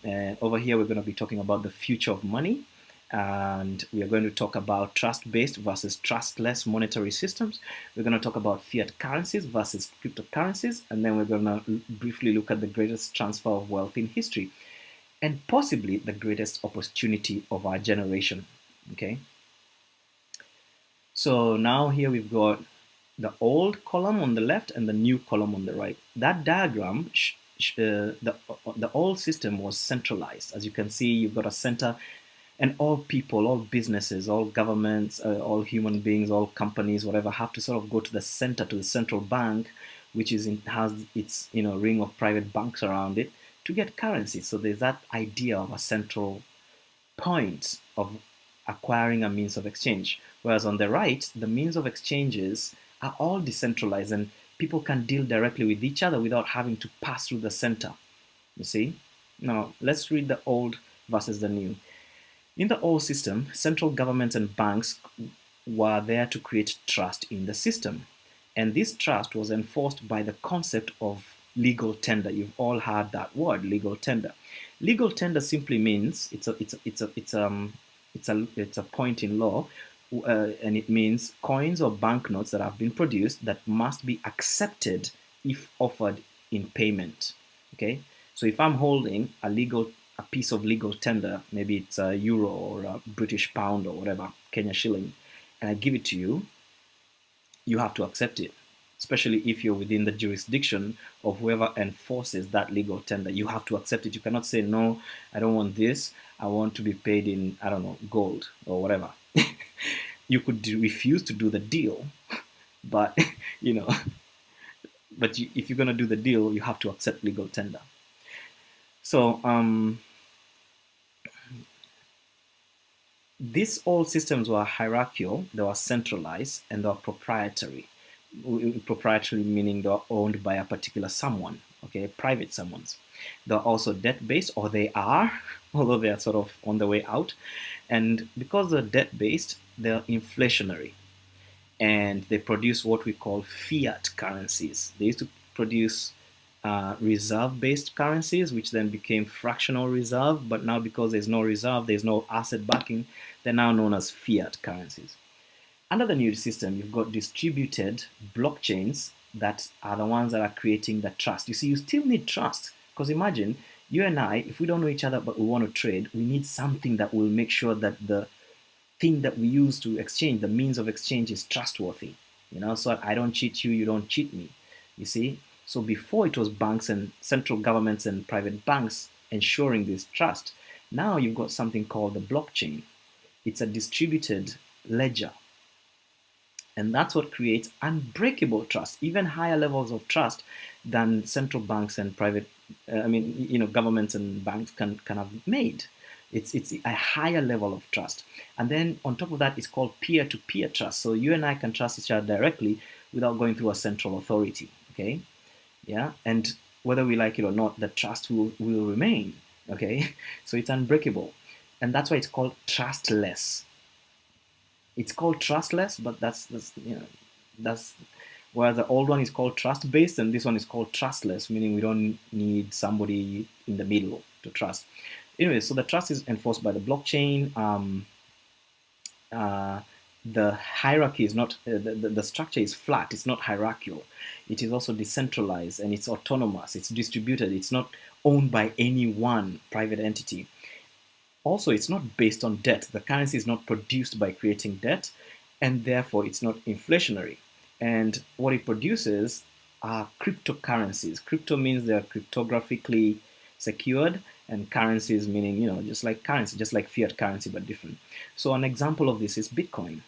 And over here, we're going to be talking about the future of money. And we are going to talk about trust-based versus trustless monetary systems. We're going to talk about fiat currencies versus cryptocurrencies. And then we're going to briefly look at the greatest transfer of wealth in history and possibly the greatest opportunity of our generation. Okay. So now here we've got the old column on the left and the new column on the right. That diagram, the old system was centralized. As you can see, you've got a center, and all people, all businesses, all governments, all human beings, all companies, whatever, have to sort of go to the center, to the central bank, which has its ring of private banks around it to get currency. So there's that idea of a central point of acquiring a means of exchange. Whereas on the right, the means of exchanges are all decentralized and people can deal directly with each other without having to pass through the center. You see? Now, let's read the old versus the new. In the old system, central governments and banks were there to create trust in the system. And this trust was enforced by the concept of legal tender. You've all heard that word, legal tender. Legal tender simply means it's a point in law, and it means coins or banknotes that have been produced that must be accepted if offered in payment. Okay, so if I'm holding a piece of legal tender, maybe it's a euro or a British pound or whatever, Kenya shilling, and I give it to you, you have to accept it. Especially if you're within the jurisdiction of whoever enforces that legal tender, you have to accept it. You cannot say, no, I don't want this. I want to be paid in, I don't know, gold or whatever. You could refuse to do the deal, but, you know, if you're going to do the deal, you have to accept legal tender. So, these old systems were hierarchical, they were centralized, and they were proprietary. Proprietary meaning they're owned by a particular someone, okay, private someone's. They're also debt-based, or they are, although they are sort of on the way out. And because they're debt-based, they're inflationary. And they produce what we call fiat currencies. They used to produce reserve-based currencies, which then became fractional reserve. But now, because there's no reserve, there's no asset backing, they're now known as fiat currencies. Under the new system, you've got distributed blockchains that are the ones that are creating the trust. You see, you still need trust, because imagine you and I, if we don't know each other but we want to trade, we need something that will make sure that the thing that we use to exchange, the means of exchange, is trustworthy. So I don't cheat you, you don't cheat me. You see? So before it was banks and central governments and private banks ensuring this trust. Now you've got something called the blockchain. It's a distributed ledger. And that's what creates unbreakable trust, even higher levels of trust than central banks and governments and banks can have made. It's a higher level of trust. And then on top of that, it's called peer-to-peer trust. So you and I can trust each other directly without going through a central authority. Okay, yeah, and whether we like it or not, the trust will remain. Okay, so it's unbreakable, and that's why it's called trustless. It's called trustless, but that's where the old one is called trust-based, and this one is called trustless, meaning we don't need somebody in the middle to trust. Anyway, so the trust is enforced by the blockchain. The hierarchy is not, the structure is flat, it's not hierarchical. It is also decentralized and it's autonomous, it's distributed, it's not owned by any one private entity. Also, it's not based on debt. The currency is not produced by creating debt, and therefore it's not inflationary. And what it produces are cryptocurrencies. Crypto means they're cryptographically secured, and currencies meaning, just like currency, just like fiat currency, but different. So an example of this is Bitcoin.